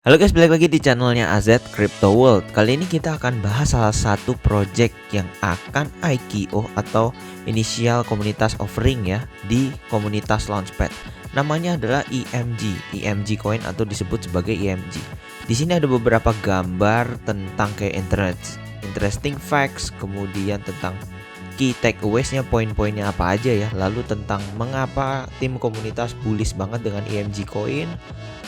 Halo guys, balik lagi di channelnya AZ Crypto World. Kali ini kita akan bahas salah satu project yang akan ICO atau Initial Komunitas Offering ya di komunitas Launchpad. Namanya adalah EMG Coin atau disebut sebagai EMG. Di sini ada beberapa gambar tentang kayak interesting facts, kemudian tentang key takeaways-nya, poin-poinnya apa aja ya. Lalu tentang mengapa tim komunitas bullish banget dengan EMG Coin.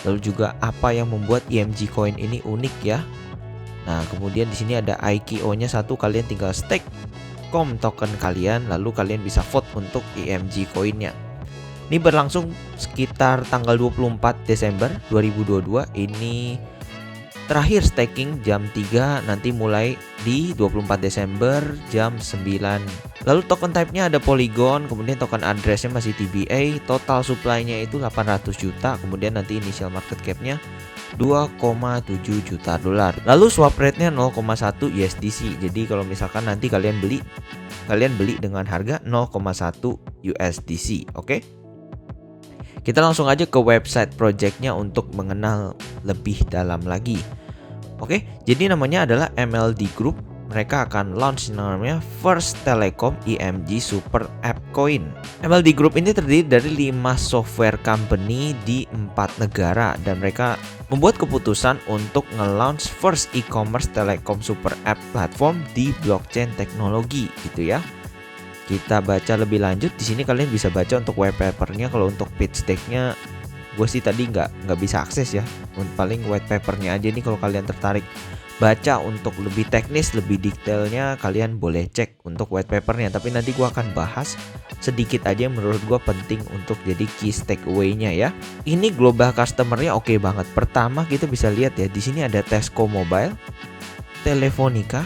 Lalu juga apa yang membuat EMG Coin ini unik ya. Nah, kemudian di sini ada ICO-nya satu, kalian tinggal stake token kalian, lalu kalian bisa vote untuk EMG Coin-nya. Ini berlangsung sekitar tanggal 24 Desember 2022. Ini terakhir staking jam 3, nanti mulai di 24 Desember jam 9. Lalu token type-nya ada Polygon, kemudian token address-nya masih TBA, total supply-nya itu 800 juta, kemudian nanti initial market cap-nya 2,7 juta dolar. Lalu swap rate-nya 0,1 USDC. Jadi kalau misalkan nanti kalian beli dengan harga 0,1 USDC, oke? Kita langsung aja ke website projectnya untuk mengenal lebih dalam lagi. Oke, jadi namanya adalah MLD Group. Mereka akan launch namanya First Telecom EMG Super App Coin. MLD Group ini terdiri dari 5 software company di 4 negara, dan mereka membuat keputusan untuk nge-launch first e-commerce telecom super app platform di blockchain teknologi gitu ya. Kita baca lebih lanjut di sini, kalian bisa baca untuk white papernya. Kalau untuk pitch decknya gue sih tadi nggak bisa akses ya, paling white papernya aja nih. Kalau kalian tertarik baca untuk lebih teknis, lebih detailnya, kalian boleh cek untuk white papernya. Tapi nanti gue akan bahas sedikit aja yang menurut gue penting untuk jadi key takeaway-nya ya. Ini global customer-nya oke banget. Pertama kita bisa lihat ya, di sini ada Tesco Mobile, Telefonica,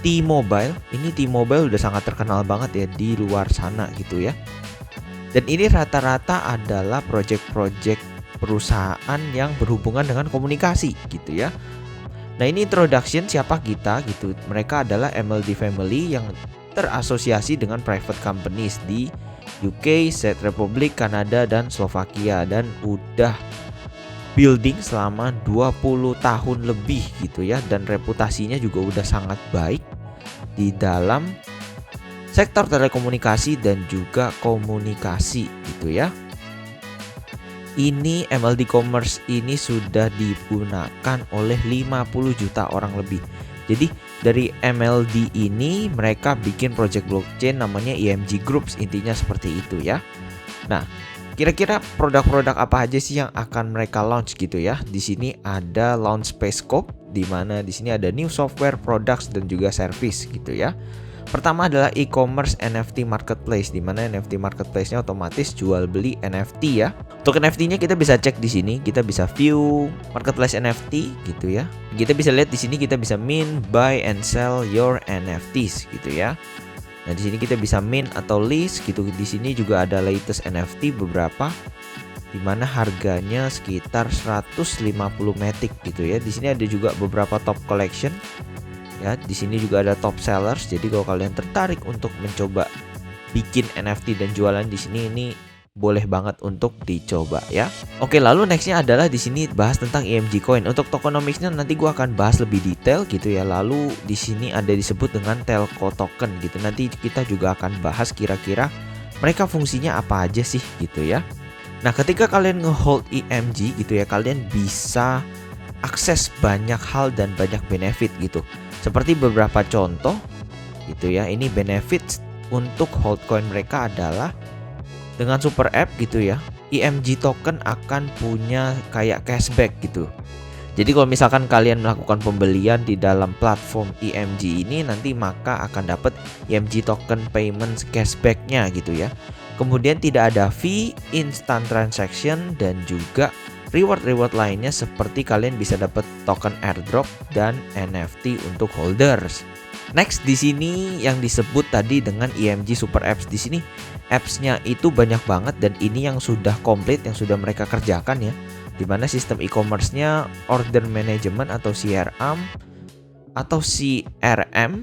T-Mobile. Ini T-Mobile udah sangat terkenal banget ya di luar sana gitu ya. Dan ini rata-rata adalah project-project perusahaan yang berhubungan dengan komunikasi gitu ya. Nah, ini introduction siapa kita gitu. Mereka adalah MLD Family yang terasosiasi dengan private companies di UK, Czech Republic, Kanada, dan Slovakia, dan udah building selama 20 tahun lebih gitu ya, dan reputasinya juga udah sangat baik di dalam sektor telekomunikasi dan juga komunikasi gitu ya. Ini MLD Commerce ini sudah digunakan oleh 50 juta orang lebih. Jadi dari MLD ini mereka bikin project blockchain namanya EMG Groups, intinya seperti itu ya. Nah, kira-kira produk-produk apa aja sih yang akan mereka launch gitu ya? Di sini ada launch Space Scope, di mana di sini ada new software, products, dan juga service gitu ya. Pertama adalah e-commerce NFT marketplace, di mana NFT marketplace-nya otomatis jual beli NFT ya. Untuk NFT-nya kita bisa cek di sini, kita bisa view marketplace NFT gitu ya. Kita bisa lihat di sini, kita bisa mint, buy and sell your NFTs gitu ya. Nah, di sini kita bisa mint atau list gitu. Di sini juga ada latest NFT beberapa, di mana harganya sekitar 150 Matic gitu ya. Di sini ada juga beberapa top collection. Ya, di sini juga ada top sellers. Jadi kalau kalian tertarik untuk mencoba bikin NFT dan jualan di sini, ini boleh banget untuk dicoba ya. Oke, lalu nextnya adalah di sini bahas tentang EMG Coin. Untuk tokenomicsnya nanti gua akan bahas lebih detail gitu ya. Lalu di sini ada disebut dengan telco token gitu. Nanti kita juga akan bahas kira-kira mereka fungsinya apa aja sih gitu ya. Nah, ketika kalian ngehold EMG gitu ya, kalian bisa akses banyak hal dan banyak benefit gitu. Seperti beberapa contoh gitu ya. Ini benefits untuk hold coin mereka adalah dengan super app gitu ya. EMG token akan punya kayak cashback gitu. Jadi kalau misalkan kalian melakukan pembelian di dalam platform EMG ini, nanti maka akan dapat EMG token payment cashback-nya gitu ya. Kemudian tidak ada fee, instant transaction, dan juga reward lainnya seperti kalian bisa dapat token airdrop dan NFT untuk holders. Next di sini yang disebut tadi dengan EMG Super Apps. Di sini apps-nya itu banyak banget, dan ini yang sudah komplit, yang sudah mereka kerjakan ya. Dimana sistem e-commerce-nya order management atau CRM,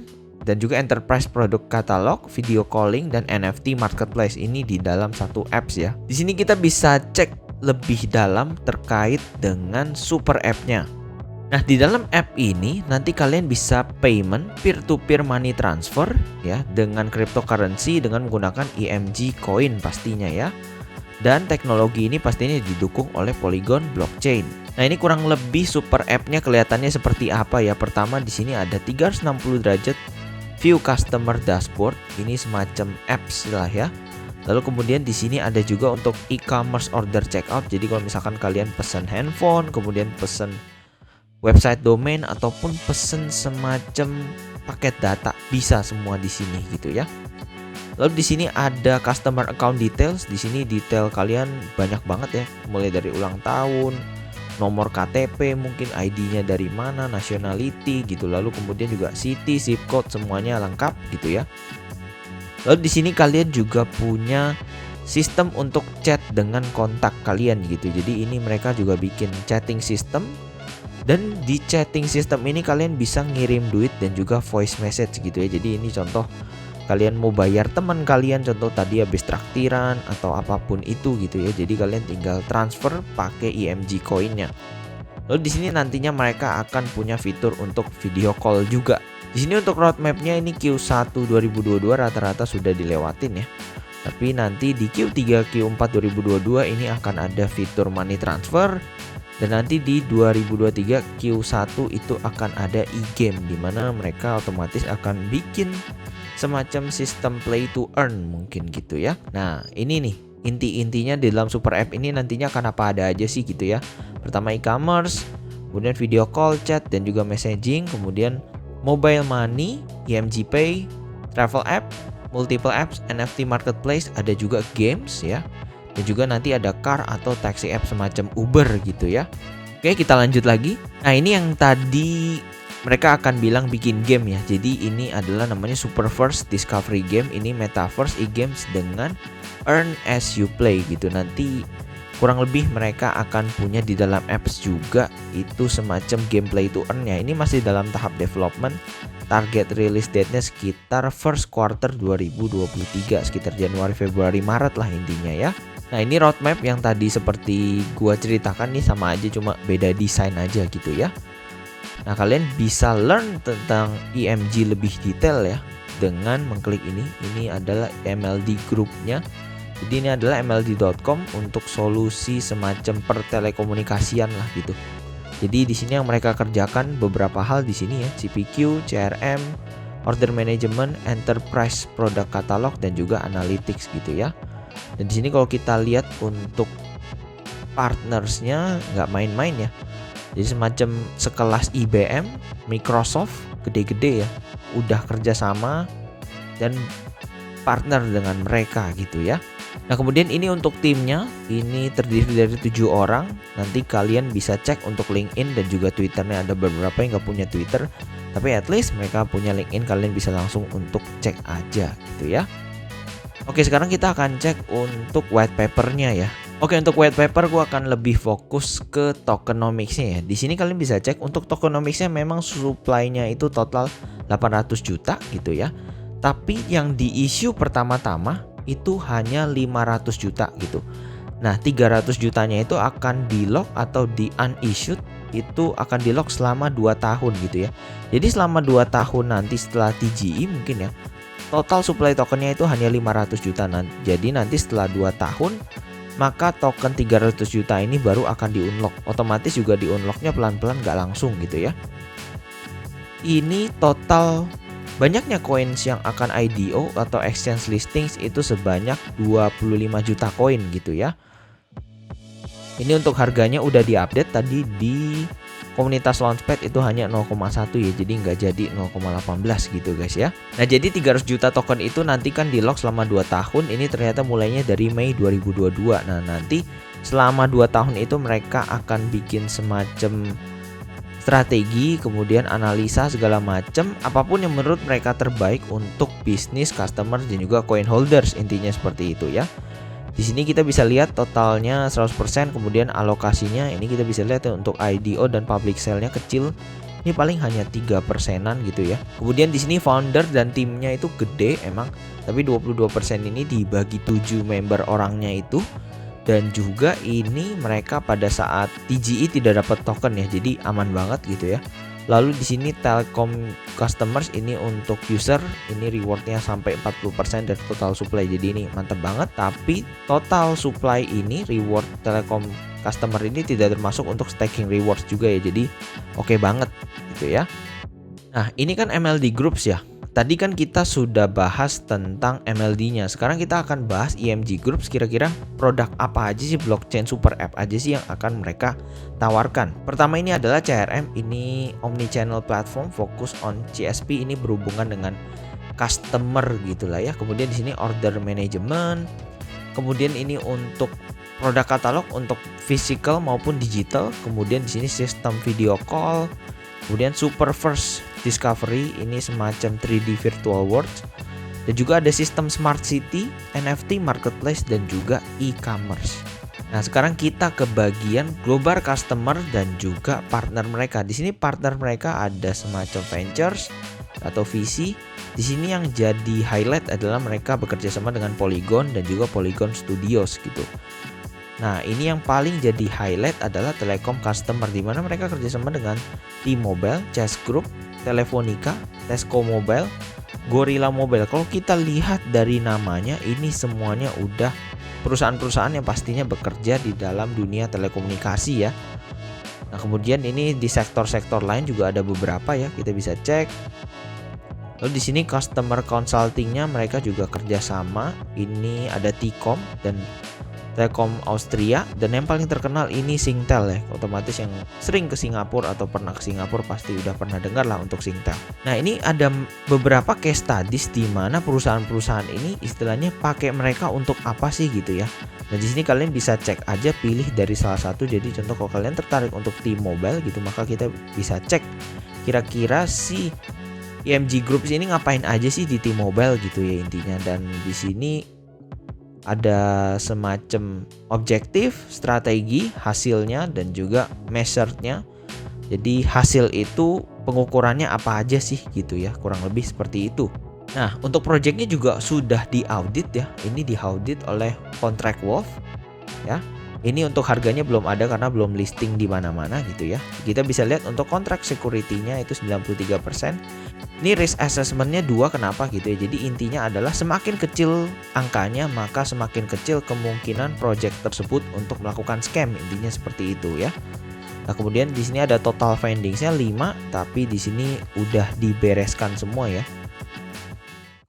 dan juga enterprise product catalog, video calling, dan NFT marketplace ini di dalam satu apps ya. Di sini kita bisa cek lebih dalam terkait dengan super app-nya. Nah, di dalam app ini nanti kalian bisa payment peer-to-peer money transfer ya dengan cryptocurrency dengan menggunakan EMG coin pastinya ya. Dan teknologi ini pastinya didukung oleh Polygon blockchain. Nah, ini kurang lebih super app-nya kelihatannya seperti apa ya. Pertama di sini ada 360 derajat view customer dashboard. Ini semacam apps lah ya. Lalu kemudian di sini ada juga untuk e-commerce order checkout. Jadi kalau misalkan kalian pesan handphone, kemudian pesan website domain ataupun pesen semacam paket data, bisa semua di sini gitu ya. Lalu di sini ada customer account details. Di sini detail kalian banyak banget ya, mulai dari ulang tahun, nomor KTP, mungkin ID-nya dari mana, nationality gitu. Lalu kemudian juga city, zip code, semuanya lengkap gitu ya. Lalu di sini kalian juga punya sistem untuk chat dengan kontak kalian gitu. Jadi ini mereka juga bikin chatting system. Dan di chatting system ini kalian bisa ngirim duit dan juga voice message gitu ya. Jadi ini contoh kalian mau bayar teman kalian, contoh tadi habis traktiran atau apapun itu gitu ya. Jadi kalian tinggal transfer pakai EMG coinnya. Lalu di sini nantinya mereka akan punya fitur untuk video call juga. Di sini untuk roadmapnya ini Q1 2022 rata-rata sudah dilewatin ya. Tapi nanti di Q3 Q4 2022 ini akan ada fitur money transfer. Dan nanti di 2023 Q1 itu akan ada e-game di mana mereka otomatis akan bikin semacam sistem play to earn mungkin gitu ya. Nah, ini nih inti-intinya di dalam super app ini nantinya akan apa ada aja sih gitu ya. Pertama e-commerce, kemudian video call, chat dan juga messaging, kemudian mobile money, EMG Pay, travel app, multiple apps, NFT marketplace, ada juga games ya. Dan juga nanti ada car atau taxi app semacam Uber gitu ya. Oke, kita lanjut lagi. Nah, ini yang tadi mereka akan bilang bikin game ya. Jadi ini adalah namanya Superverse Discovery Game. Ini Metaverse e-games dengan earn as you play gitu. Nanti kurang lebih mereka akan punya di dalam apps juga itu semacam gameplay to earn ya. Ini masih dalam tahap development. Target release date-nya sekitar first quarter 2023, sekitar Januari, Februari, Maret lah intinya ya. Nah, ini roadmap yang tadi seperti gua ceritakan nih sama aja, cuma beda desain aja gitu ya. Nah, kalian bisa learn tentang EMG lebih detail ya dengan mengklik ini. Ini adalah MLD Group-nya. Jadi ini adalah mld.com untuk solusi semacam pertelekomunikasian lah gitu. Jadi di sini yang mereka kerjakan beberapa hal di sini ya, CPQ, CRM, order management, enterprise product catalog dan juga analytics gitu ya. Dan di sini kalau kita lihat untuk partnersnya nggak main-main ya. Jadi semacam sekelas IBM, Microsoft, gede-gede ya, udah kerjasama dan partner dengan mereka gitu ya. Nah, kemudian ini untuk timnya, ini terdiri dari 7 orang. Nanti kalian bisa cek untuk LinkedIn dan juga Twitternya, ada beberapa yang nggak punya Twitter, tapi at least mereka punya LinkedIn, kalian bisa langsung untuk cek aja gitu ya. Oke, sekarang kita akan cek untuk white papernya ya. Oke, untuk white paper gua akan lebih fokus ke tokenomicsnya ya. Di sini kalian bisa cek untuk tokenomicsnya memang supply-nya itu total 800 juta gitu ya. Tapi yang di issue pertama-tama itu hanya 500 juta gitu. Nah, 300 jutanya itu akan di lock atau di unissued, itu akan di lock selama 2 tahun gitu ya. Jadi selama 2 tahun nanti setelah TGE mungkin ya, total supply tokennya itu hanya 500 juta. Jadi nanti setelah 2 tahun maka token 300 juta ini baru akan di-unlock. Otomatis juga di-unlocknya pelan-pelan gak langsung gitu ya. Ini total banyaknya coins yang akan IDO atau exchange listings itu sebanyak 25 juta koin gitu ya. Ini untuk harganya udah diupdate tadi di komunitas Launchpad itu hanya 0,1 ya, jadi nggak jadi 0,18 gitu guys ya. Nah, jadi 300 juta token itu nanti kan di lock selama 2 tahun. Ini ternyata mulainya dari Mei 2022. Nah, nanti selama 2 tahun itu mereka akan bikin semacam strategi, kemudian analisa segala macam, apapun yang menurut mereka terbaik untuk bisnis, customer dan juga coin holders, intinya seperti itu ya. Di sini kita bisa lihat totalnya 100%, kemudian alokasinya ini kita bisa lihat ya, untuk IDO dan public sale-nya kecil. Ini paling hanya 3%-an gitu ya. Kemudian di sini founder dan timnya itu gede emang, tapi 22% ini dibagi 7 member orangnya itu. Dan juga ini mereka pada saat TGE tidak dapat token ya, jadi aman banget gitu ya. Lalu di sini Telkom customers ini untuk user ini rewardnya sampai 40% dari total supply. Jadi ini mantap banget. Tapi total supply ini reward Telkom customer ini tidak termasuk untuk staking rewards juga ya. Jadi oke banget gitu ya. Nah, ini kan MLD Groups ya. Tadi kan kita sudah bahas tentang MLD-nya. Sekarang kita akan bahas EMG Groups, kira-kira produk apa aja sih, blockchain super app aja sih yang akan mereka tawarkan. Pertama ini adalah CRM, ini omnichannel platform fokus on CSP, ini berhubungan dengan customer gitulah ya. Kemudian di sini order management. Kemudian ini untuk produk katalog untuk physical maupun digital. Kemudian di sini sistem video call. Kemudian Super First Discovery, ini semacam 3D virtual world. Dan juga ada sistem Smart City, NFT, Marketplace, dan juga e-commerce. Nah, sekarang kita ke bagian global customer dan juga partner mereka. Di sini partner mereka ada semacam ventures atau VC. Di sini yang jadi highlight adalah mereka bekerja sama dengan Polygon dan juga Polygon Studios gitu. Nah, ini yang paling jadi highlight adalah Telekom customer, di mana mereka kerjasama dengan T-Mobile, Chess Group, Telefonica, Tesco Mobile, Gorilla Mobile. Kalau kita lihat dari namanya, ini semuanya udah perusahaan-perusahaan yang pastinya bekerja di dalam dunia telekomunikasi ya. Nah, kemudian ini di sektor-sektor lain juga ada beberapa ya, kita bisa cek. Lalu di sini customer consultingnya mereka juga kerjasama. Ini ada T-Com dan Telekom Austria, dan yang paling terkenal ini Singtel ya. Otomatis yang sering ke Singapura atau pernah ke Singapura pasti udah pernah dengar lah untuk Singtel. Nah, ini ada beberapa case studies di mana perusahaan-perusahaan ini istilahnya pakai mereka untuk apa sih gitu ya. Nah, di sini kalian bisa cek aja, pilih dari salah satu. Jadi contoh kalau kalian tertarik untuk T-Mobile gitu, maka kita bisa cek kira-kira si EMG Groups ini ngapain aja sih di T-Mobile gitu ya intinya. Dan di sini ada semacam objektif, strategi, hasilnya, dan juga measurednya. Jadi hasil itu pengukurannya apa aja sih gitu ya, kurang lebih seperti itu. Nah, untuk projectnya juga sudah diaudit ya. Ini diaudit oleh Contract Wolf ya. Ini untuk harganya belum ada karena belum listing di mana-mana gitu ya. Kita bisa lihat untuk kontrak security-nya itu 93%. Ini risk assessment-nya 2, kenapa gitu ya. Jadi intinya adalah semakin kecil angkanya, maka semakin kecil kemungkinan project tersebut untuk melakukan scam. Intinya seperti itu ya. Nah, kemudian di sini ada total findings-nya 5, tapi di sini udah dibereskan semua ya.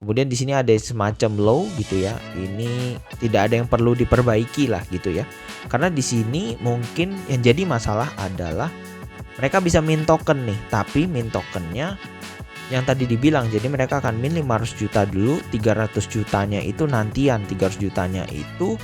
Kemudian di sini ada semacam low gitu ya. Ini tidak ada yang perlu diperbaiki lah gitu ya. Karena di sini mungkin yang jadi masalah adalah mereka bisa mint token nih, tapi mint tokennya yang tadi dibilang, jadi mereka akan mint 500 juta dulu, 300 jutanya itu nantian, 300 jutanya itu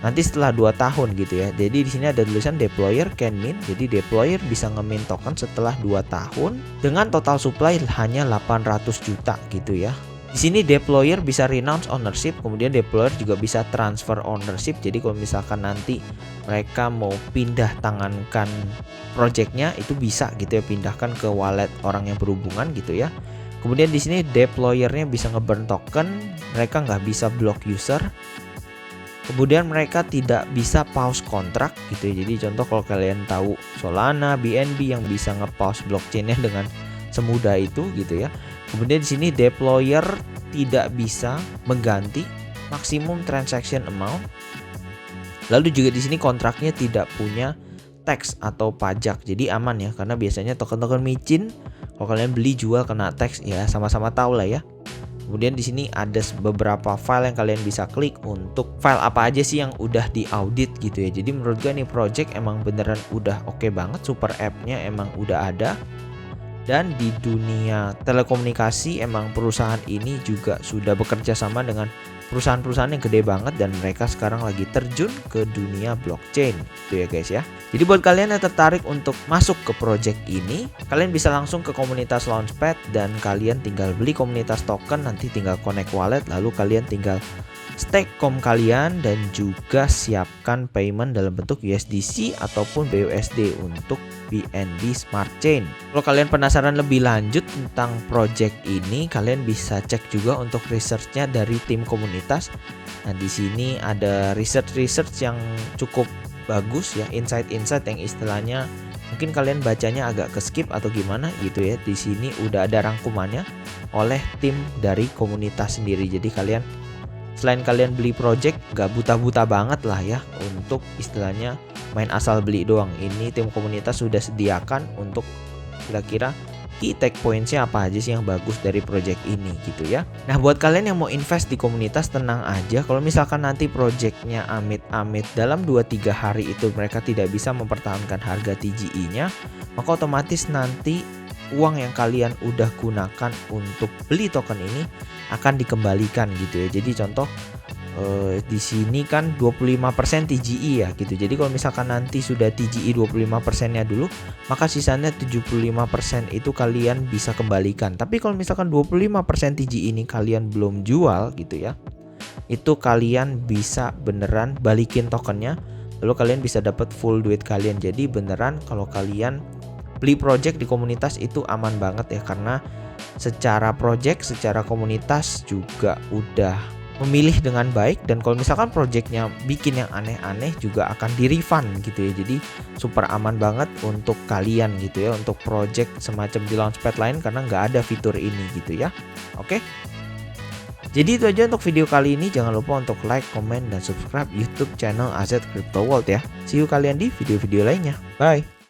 nanti setelah 2 tahun gitu ya. Jadi di sini ada tulisan deployer can mint, jadi deployer bisa nge-mint token setelah 2 tahun dengan total supply hanya 800 juta gitu ya. Di sini deployer bisa renounce ownership, kemudian deployer juga bisa transfer ownership. Jadi kalau misalkan nanti mereka mau pindah tangankan projectnya itu bisa gitu ya, pindahkan ke wallet orang yang berhubungan gitu ya. Kemudian di sini deployernya bisa nge-burn token, mereka nggak bisa block user. Kemudian mereka tidak bisa pause kontrak gitu ya. Jadi contoh kalau kalian tahu Solana, BNB yang bisa nge-pause blockchainnya dengan semudah itu gitu ya. Kemudian di sini deployer tidak bisa mengganti maksimum transaction amount. Lalu juga di sini kontraknya tidak punya tax atau pajak. Jadi aman ya, karena biasanya token-token micin kalau kalian beli jual kena tax ya, sama-sama tahu lah ya. Kemudian di sini ada beberapa file yang kalian bisa klik untuk file apa aja sih yang udah diaudit gitu ya. Jadi menurut gue nih project emang beneran udah oke banget, super app-nya emang udah ada. Dan di dunia telekomunikasi emang perusahaan ini juga sudah bekerja sama dengan perusahaan-perusahaan yang gede banget, dan mereka sekarang lagi terjun ke dunia blockchain gitu ya guys ya. Jadi buat kalian yang tertarik untuk masuk ke project ini, kalian bisa langsung ke komunitas Launchpad dan kalian tinggal beli komunitas token, nanti tinggal connect wallet, lalu kalian tinggal stake COM kalian dan juga siapkan payment dalam bentuk USDC ataupun BUSD untuk BNB Smart Chain. Kalau kalian penasaran lebih lanjut tentang project ini, kalian bisa cek juga untuk researchnya dari tim komunitas. Nah, di sini ada research yang cukup bagus ya, insight-insight yang istilahnya mungkin kalian bacanya agak ke skip atau gimana gitu ya. Di sini udah ada rangkumannya oleh tim dari komunitas sendiri. Jadi kalian selain kalian beli project, gak buta-buta banget lah ya untuk istilahnya main asal beli doang. Ini tim komunitas sudah sediakan untuk kira-kira key take points-nya apa aja sih yang bagus dari project ini gitu ya. Nah, buat kalian yang mau invest di komunitas, tenang aja. Kalau misalkan nanti projectnya amit-amit dalam 2-3 hari itu mereka tidak bisa mempertahankan harga TGE-nya, maka otomatis nanti uang yang kalian udah gunakan untuk beli token ini akan dikembalikan gitu ya. Jadi contoh di sini kan 25% TGE ya gitu. Jadi kalau misalkan nanti sudah TGE 25%-nya dulu, maka sisanya 75% itu kalian bisa kembalikan. Tapi kalau misalkan 25% TGE ini kalian belum jual gitu ya, itu kalian bisa beneran balikin tokennya, lalu kalian bisa dapat full duit kalian. Jadi beneran kalau kalian beli project di komunitas itu aman banget ya, karena secara project, secara komunitas juga udah memilih dengan baik, dan kalau misalkan projectnya bikin yang aneh-aneh juga akan di refund gitu ya. Jadi super aman banget untuk kalian gitu ya, untuk project semacam di Launchpad lain, karena nggak ada fitur ini gitu ya. Oke, jadi itu aja untuk video kali ini. Jangan lupa untuk like, comment, dan subscribe YouTube channel AZ Crypto World ya. See you kalian di video-video lainnya. Bye.